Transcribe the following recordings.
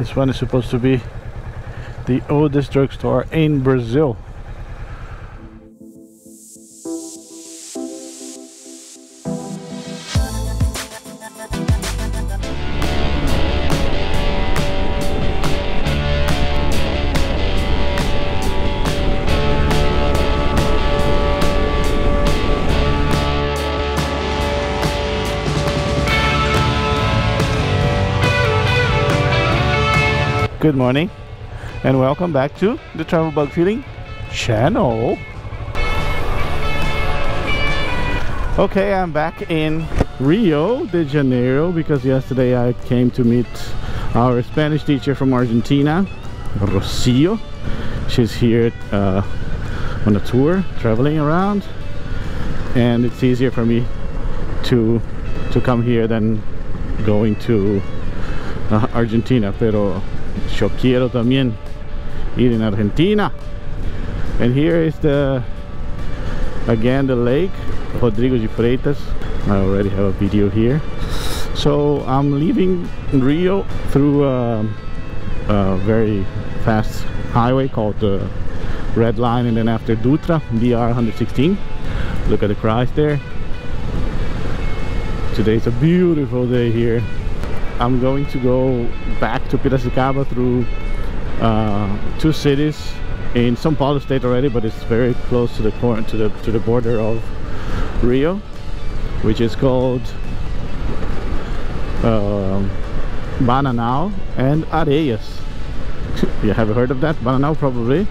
This one is supposed to be the oldest drugstore in Brazil. Good morning and welcome back to the Travel Bug Feeling channel. Okay, I'm back in Rio de Janeiro because yesterday I came to meet our Spanish teacher from Argentina, Rocio. She's here on a tour, traveling around, and it's easier for me to come here than going to Argentina, pero yo quiero también ir en Argentina. And here is again the lake Rodrigo de Freitas. I already have a video here. So I'm leaving Rio through a very fast highway called the Red Line, and then after Dutra, BR 116. Look at the Christ there. Today's a beautiful day here. I'm going to go back to Piracicaba through two cities in São Paulo state already, but it's very close to the border of Rio, which is called Bananal and Areias. You have heard of that? Bananal probably a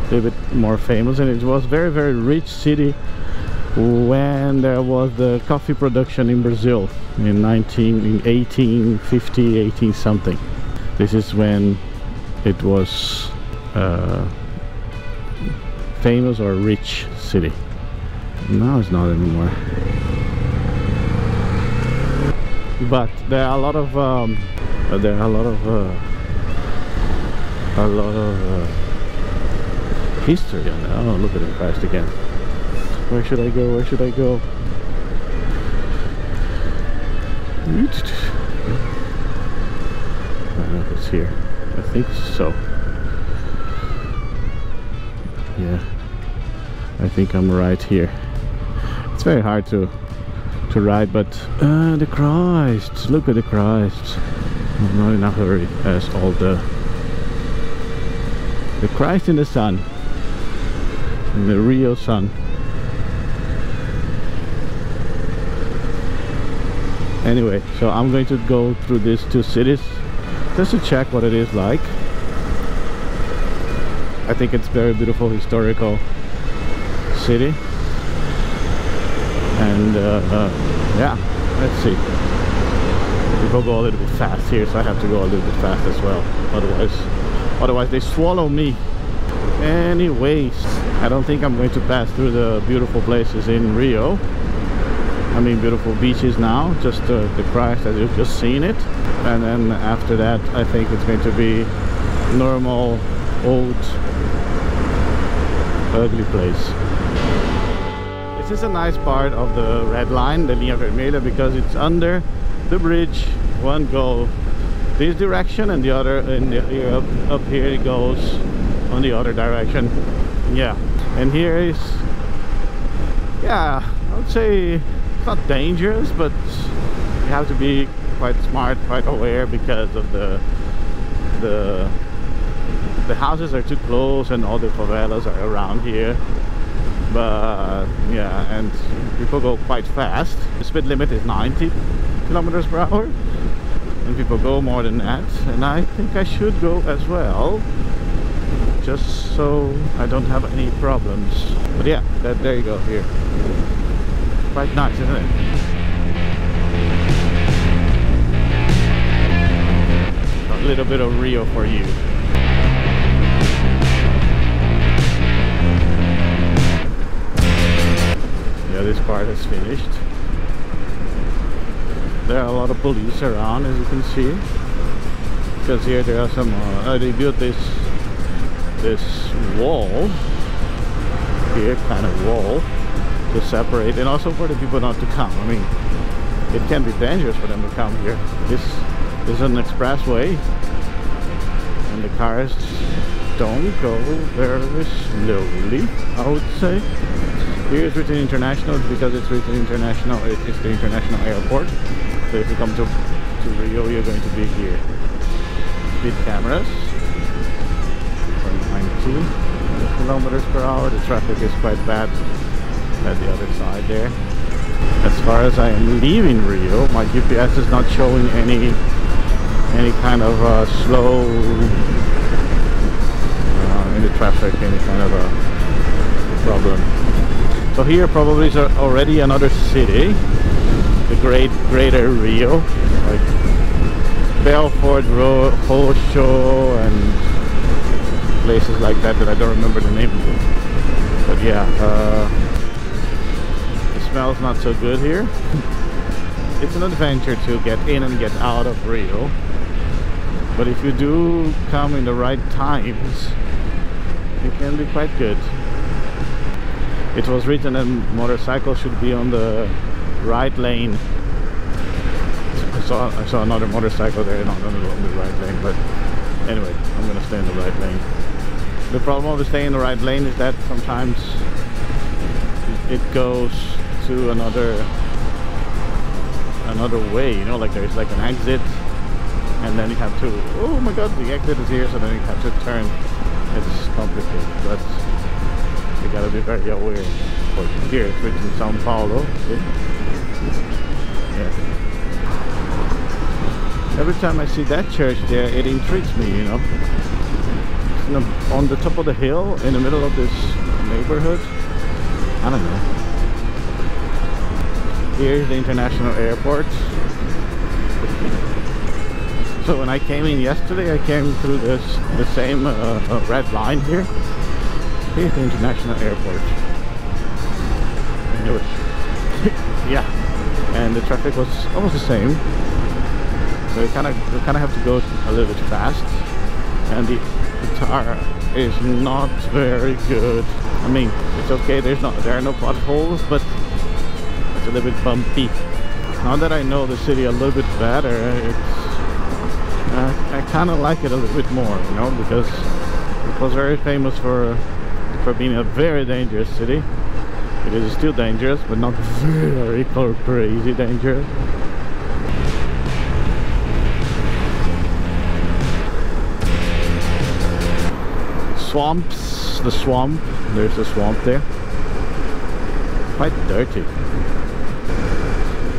little bit more famous, and it was very rich city when there was the coffee production in Brazil in 1850, 18 something. This is when it was famous or rich city. Now it's not anymore. But there are a lot of history on there. Oh, look at the Christ again. Where should I go? Where should I go? I don't know if it's here. I think so. Yeah, I think I'm right here. It's very hard to ride, but the Christ. Look at the Christ. I'm not in a hurry as all the Christ in the sun, in the Rio sun. Anyway, so I'm going to go through these two cities just to check what it is like. I think it's very beautiful, historical city. And yeah, let's see. People go a little bit fast here, so I have to go a little bit fast as well. Otherwise they swallow me. Anyways, I don't think I'm going to pass through the beautiful places in Rio. I mean, beautiful beaches now, just the Christ as you've just seen it. And then after that, I think it's going to be normal, old, ugly place. This is a nice part of the Red Line, the Linha Vermelha, because it's under the bridge. One goes this direction and the other, and up here it goes on the other direction. Yeah, and here is, yeah, I would say not dangerous, but you have to be quite smart, quite aware, because of the houses are too close and all the favelas are around here. But yeah, and people go quite fast. The speed limit is 90 kilometers per hour, and people go more than that, and I think I should go as well, just so I don't have any problems. But yeah, there you go here. Quite nice, isn't it? A little bit of Rio for you. Yeah, this part is finished. There are a lot of police around, as you can see, because here there are some they built this wall here, kind of wall, to separate, and also for the people not to come. I mean, it can be dangerous for them to come here. This is an expressway, and the cars don't go very slowly, I would say. Here it's written international because it's written international. It's the international airport. So if you come to Rio, you're going to be here. Speed cameras for 19 kilometers per hour. The traffic is quite bad at the other side there. As far as I am leaving Rio, my GPS is not showing any kind of slow in the traffic, any kind of a problem. So here probably is already another city, the greater Rio, like Belfort, Roxo, and places like that I don't remember the name of. But yeah, the smell's not so good here. It's an adventure to get in and get out of Rio, but if you do come in the right times, it can be quite good. It was written that motorcycles should be on the right lane. I saw another motorcycle there, not on the right lane, but anyway, I'm gonna stay in the right lane. The problem with staying in the right lane is that sometimes it goes to another way, you know, like there's like an exit, and then you have to, oh my god, the exit is here, so then you have to turn. It's complicated, but you gotta be very aware. But here it's written Sao Paulo. Yeah. Every time I see that church there, it intrigues me, you know. On the top of the hill, in the middle of this neighborhood. I don't know. Here's the international airport. So when I came in yesterday, I came through the same red line here. Here's the international airport. Anyway, yeah, and the traffic was almost the same. So you kind of have to go a little bit fast, and the tar is not very good. I mean, it's okay. There are no potholes, but it's a little bit bumpy. Now that I know the city a little bit better, I kind of like it a little bit more, you know, because it was very famous for being a very dangerous city. It is still dangerous, but not very crazy dangerous. Swamps, the swamp, there's a swamp there. Quite dirty.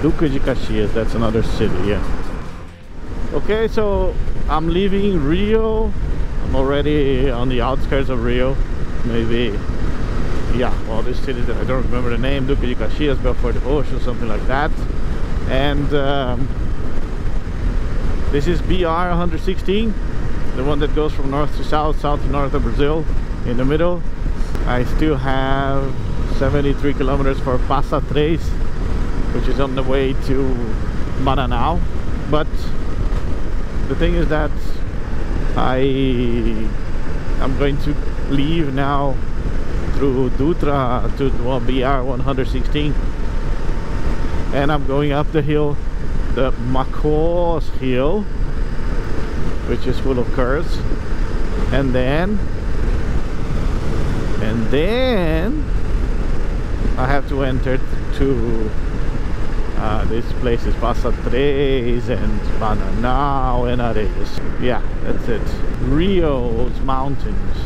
Duque de Caxias, that's another city, yeah. Okay, so I'm leaving Rio. I'm already on the outskirts of Rio. Maybe, yeah, all these cities that I don't remember the name, Duque de Caxias, Belfort, Roxo, something like that. And this is BR 116, the one that goes from north to south, south to north of Brazil. In the middle, I still have 73 kilometers for Passa Três, which is on the way to Bananal. But the thing is that I'm going to leave now through Dutra to BR 116, and I'm going up the hill, the Macos hill, which is full of curves, and then I have to enter to these places, Passa Três and Bananal and Areias. Yeah, that's it. Rio's mountains.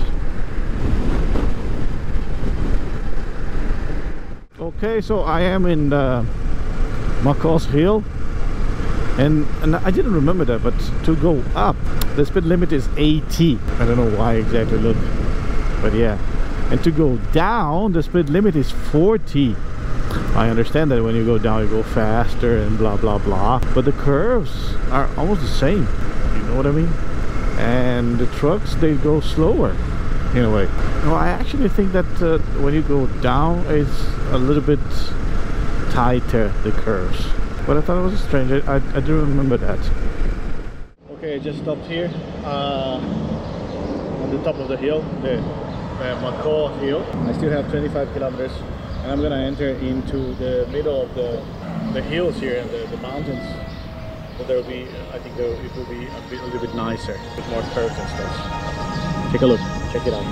Okay, so I am in the Macos Hill, and I didn't remember that, but to go up, the speed limit is 80. I don't know why exactly, look, but yeah. And to go down, the speed limit is 40. I understand that when you go down, you go faster and blah blah blah, but the curves are almost the same, you know what I mean? And the trucks, they go slower in a way. No, I actually think that when you go down, it's a little bit tighter, the curves. But I thought it was strange. I do remember that. Okay, I just stopped here on the top of the hill, the Macau hill. I still have 25 kilometers, and I'm gonna enter into the middle of the hills here and the mountains. So there will be, I think it will be a little bit nicer with more curves and stuff. Take a look, check it out.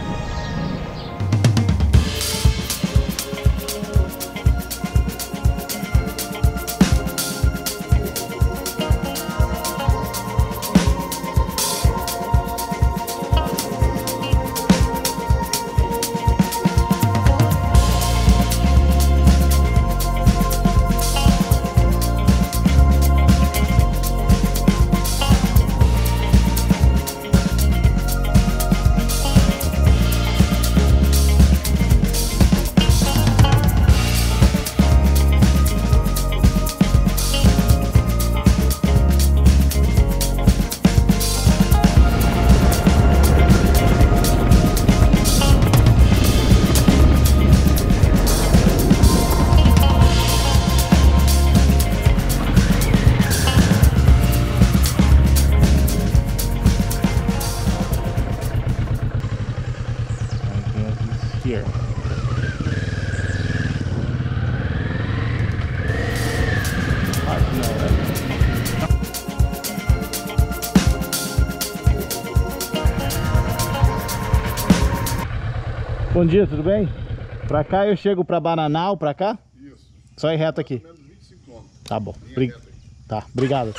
Here. Bom dia, tudo bem? Pra cá eu chego pra Bananal, pra cá? Isso. Só ir reto aqui. Menos 25 quilômetros. Tá bom. Tá, obrigado.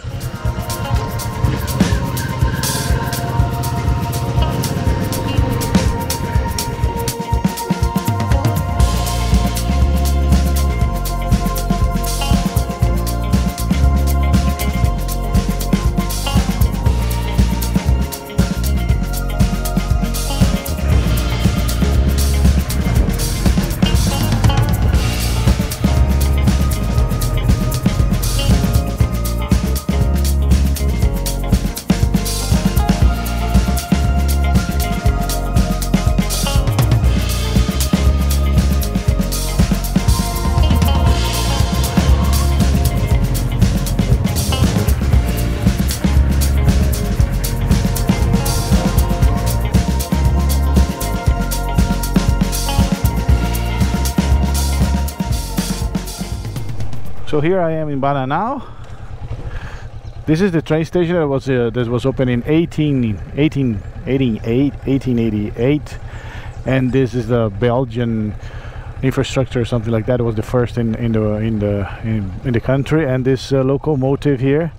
So here I am in Bananal. This is the train station that was opened in 1888, and this is the Belgian infrastructure or something like that. It was the first in the country, and this locomotive here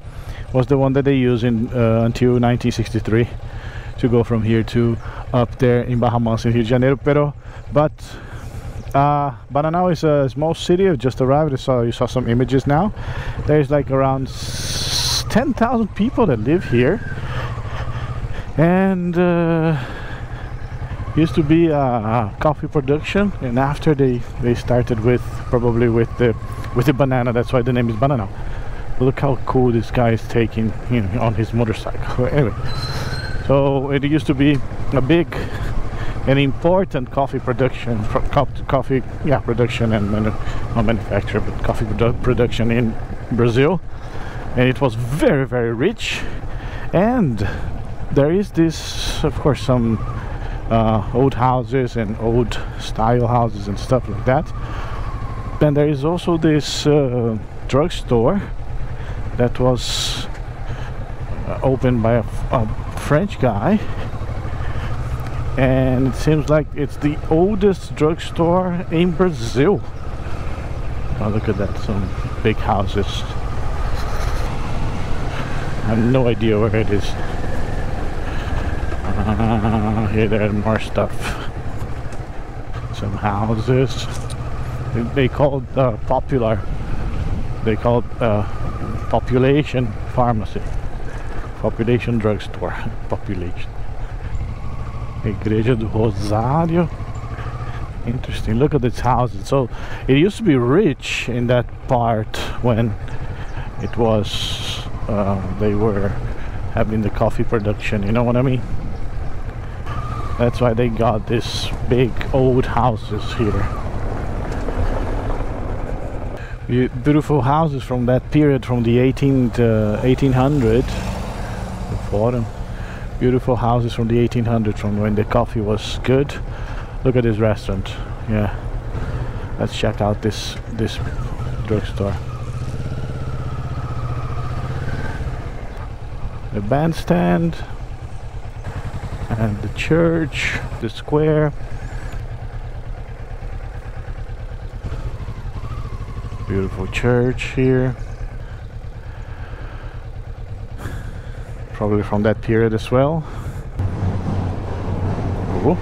was the one that they used until 1963 to go from here to up there in Bahamas in Rio de Janeiro. But Bananal is a small city. I've just arrived. You saw some images now. There's like around 10,000 people that live here, and used to be a coffee production, and after they started probably with the banana. That's why the name is Bananal. Look how cool this guy is taking, you know, on his motorcycle. Anyway, so it used to be an important coffee production, production and not manufacture, but coffee production in Brazil, and it was very, very rich. And there is this, of course, some old houses and old style houses and stuff like that. Then there is also this drugstore that was opened by a French guy, and it seems like it's the oldest drugstore in Brazil. Oh, look at that, some big houses. I have no idea where it is. Here there's more stuff. Some houses. They called popular. They called population pharmacy. Population drugstore. Population. Igreja do Rosário. Interesting. Look at these houses. So it used to be rich in that part when it was they were having the coffee production, you know what I mean? That's why they got these big old houses here. Beautiful houses from that period, from the 1800 before them. Beautiful houses from the 1800s, from when the coffee was good. Look at this restaurant. Yeah, let's check out this drugstore. the bandstand and the church, the square. Beautiful church here. Probably from that period as well. Cool.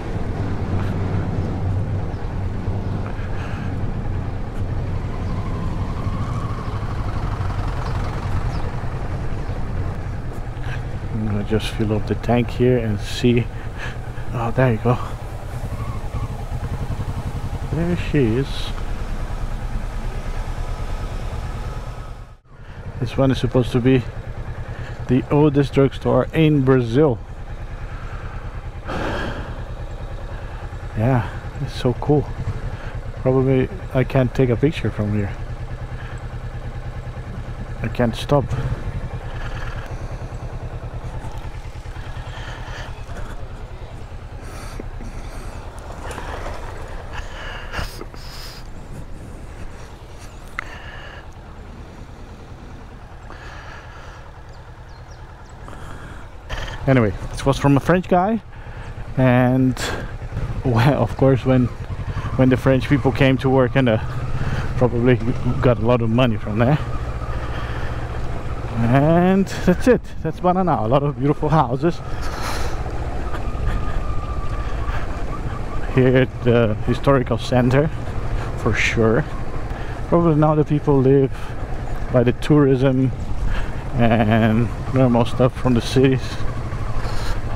I'm gonna just fill up the tank here and see. Oh, there you go. There she is. This one is supposed to be the oldest drugstore in Brazil. Yeah, it's so cool. Probably I can't take a picture from here. I can't stop. Anyway, this was from a French guy, and well, of course when the French people came to work, and probably got a lot of money from there. And that's it. That's Bananal. A lot of beautiful houses here at the historical center, for sure. Probably now the people live by the tourism and normal stuff from the cities.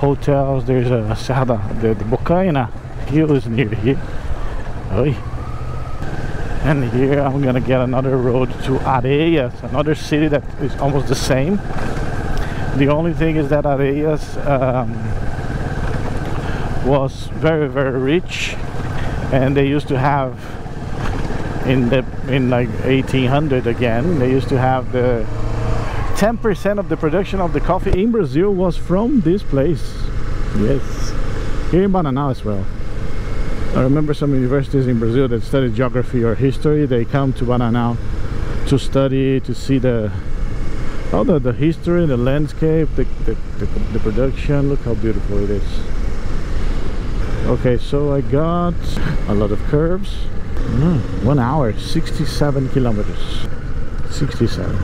Hotels. There's a Serra the Bocaina hill is near here. Oi. And here I'm gonna get another road to Areias, another city that is almost the same. The only thing is that Areias was very, very rich, and they used to have in like 1800 again, they used to have the 10% of the production of the coffee in Brazil was from this place. Yes, here in Bananal as well. I remember some universities in Brazil that study geography or history. They come to Bananal to study, to see the history, the landscape, the production. Look how beautiful it is. Okay, so I got a lot of curves. 1 hour, 67 kilometers. 67.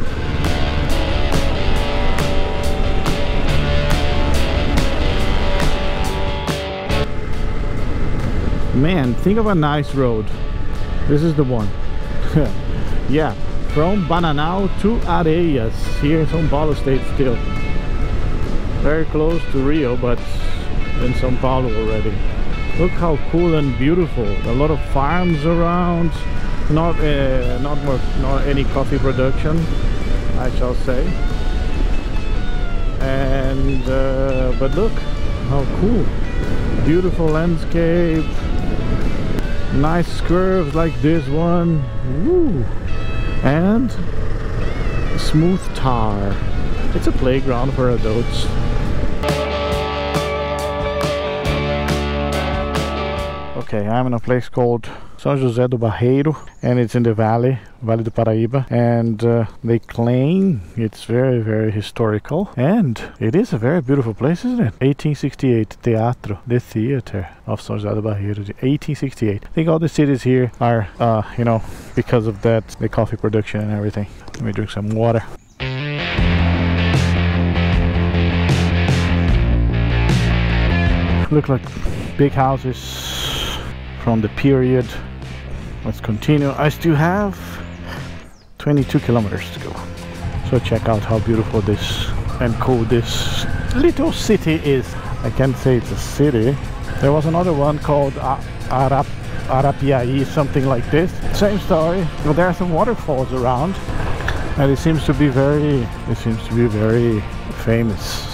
Man, think of a nice road. This is the one. Yeah, from Bananal to Areias, here in São Paulo state still. Very close to Rio, but in São Paulo already. Look how cool and beautiful. A lot of farms around. Not any coffee production, I shall say. And but look how cool. Beautiful landscape. Nice curves like this one. Woo. And smooth tar. It's a playground for adults. Okay, I'm in a place called São José do Barreiro, and it's in the Vale do Paraíba, and they claim it's very, very historical, and it is a very beautiful place, isn't it? 1868, Teatro, the theater of São José do Barreiro, 1868. I think all the cities here are, you know, because of that, the coffee production and everything. Let me drink some water. Look like big houses from the period. Let's continue. I still have 22 kilometers to go. So check out how beautiful this and cool this little city is. I can't say it's a city. There was another one called Arapiaí, something like this. Same story. Well, there are some waterfalls around, and it seems to be very famous.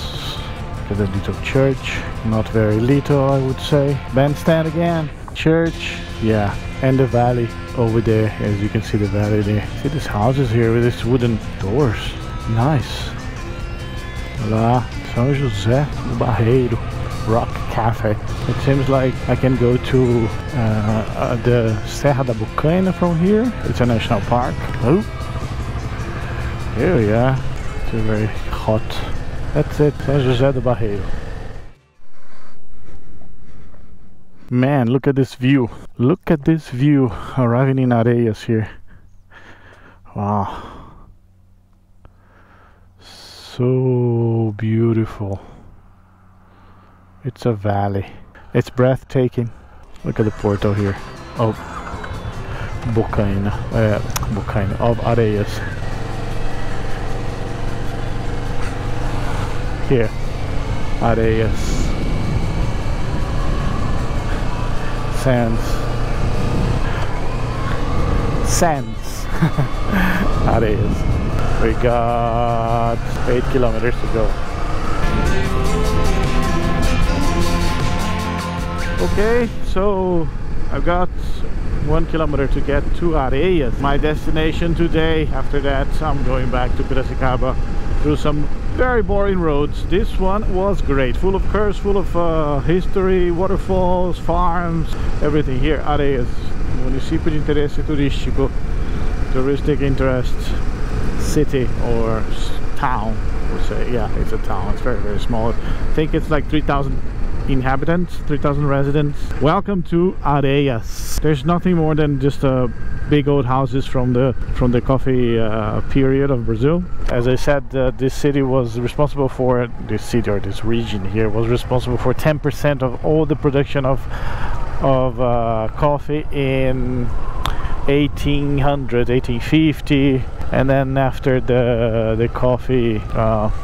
There's a little church, not very little, I would say. Bandstand again. Church, yeah, and the valley over there, as you can see the valley there. See these houses here with these wooden doors. Nice. Lá, São José do Barreiro Rock Cafe. It seems like I can go to the Serra da Bocaina from here. It's a national park. Oh, here we are. It's a very hot That's it, São José do Barreiro. Man, look at this view. Look at this view arriving in Areias here. Wow. So beautiful. It's a valley. It's breathtaking. Look at the portal here of Bocaina, of Areias. Here, Areias. Sands. Areias. We got 8 kilometers to go. Okay, so I've got 1 kilometer to get to Areias, my destination today. After that, I'm going back to Piracicaba through some very boring roads. This one was great, full of curves, full of history, waterfalls, farms, everything here. Areias, município de interesse turístico, touristic interest, city or town, we'll say. Yeah, it's a town. It's very, very small. I think it's like 3,000 inhabitants, 3,000 residents. Welcome to Areias. There's nothing more than just big old houses from the coffee period of Brazil. As I said, this city was responsible for, this city or this region here was responsible for 10% of all the production of coffee in 1800, 1850. And then after the coffee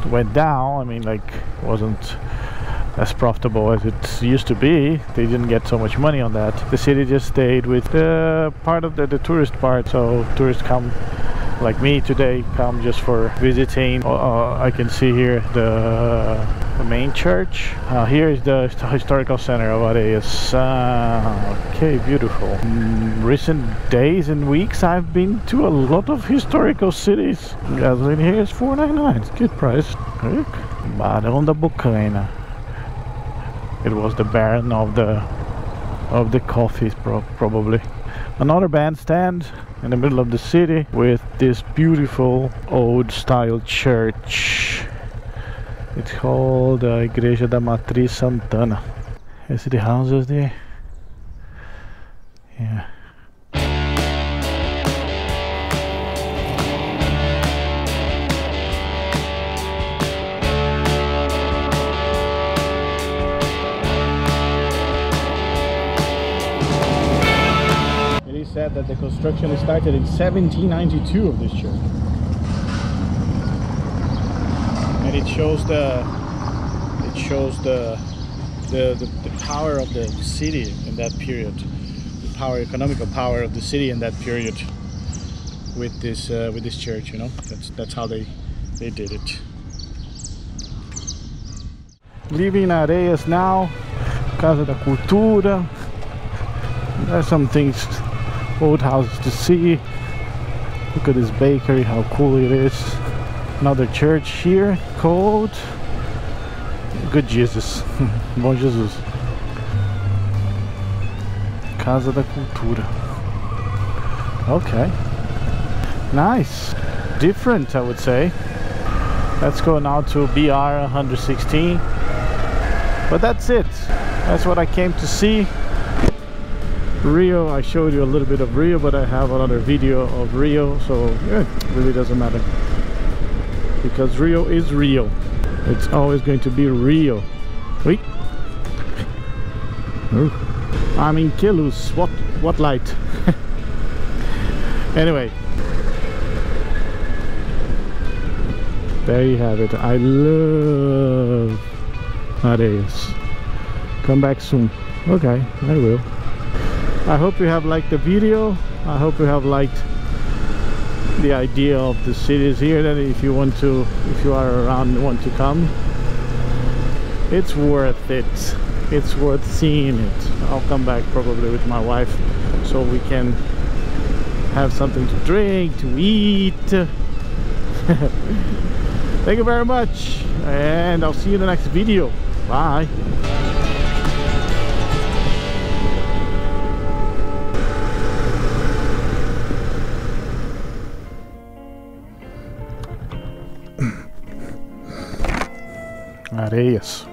went down, I mean, like, wasn't as profitable as it used to be. They didn't get so much money on that. The city just stayed with the part of the tourist part, so tourists come, like me today, come just for visiting. I can see here the main church. Here is the historical center of Areias. Okay, beautiful. Recent days and weeks I've been to a lot of historical cities. Gasoline here is $4.99. It's a good price. Look. Barão da Bocaina. It was the Baron of the coffee, probably. Another bandstand in the middle of the city with this beautiful old style church. It's called Igreja da Matriz Santana. You see the houses there? Yeah. Said that the construction started in 1792 of this church, and it shows the power of the city in that period, the economical power of the city in that period with this church. You know, that's how they did it. Leaving Areias now, Casa da Cultura. There's some things, old houses to see. Look at this bakery, how cool it is. Another church here called Good Jesus. Bom Jesus. Casa da Cultura. Okay, nice, different, I would say. Let's go now to BR 116. But that's it. That's what I came to see. Rio, I showed you a little bit of Rio, but I have another video of Rio, so yeah, it really doesn't matter, because Rio is Rio. It's always going to be Rio. Wait, I'm in Queluz. What light? Anyway, there you have it. I love Areias. Come back soon. Okay, I will. I hope you have liked the video. I hope you have liked the idea of the cities here, that if you are around and want to come, it's worth it. It's worth seeing it. I'll come back probably with my wife so we can have something to drink, to eat. Thank you very much, and I'll see you in the next video. Bye. Areias.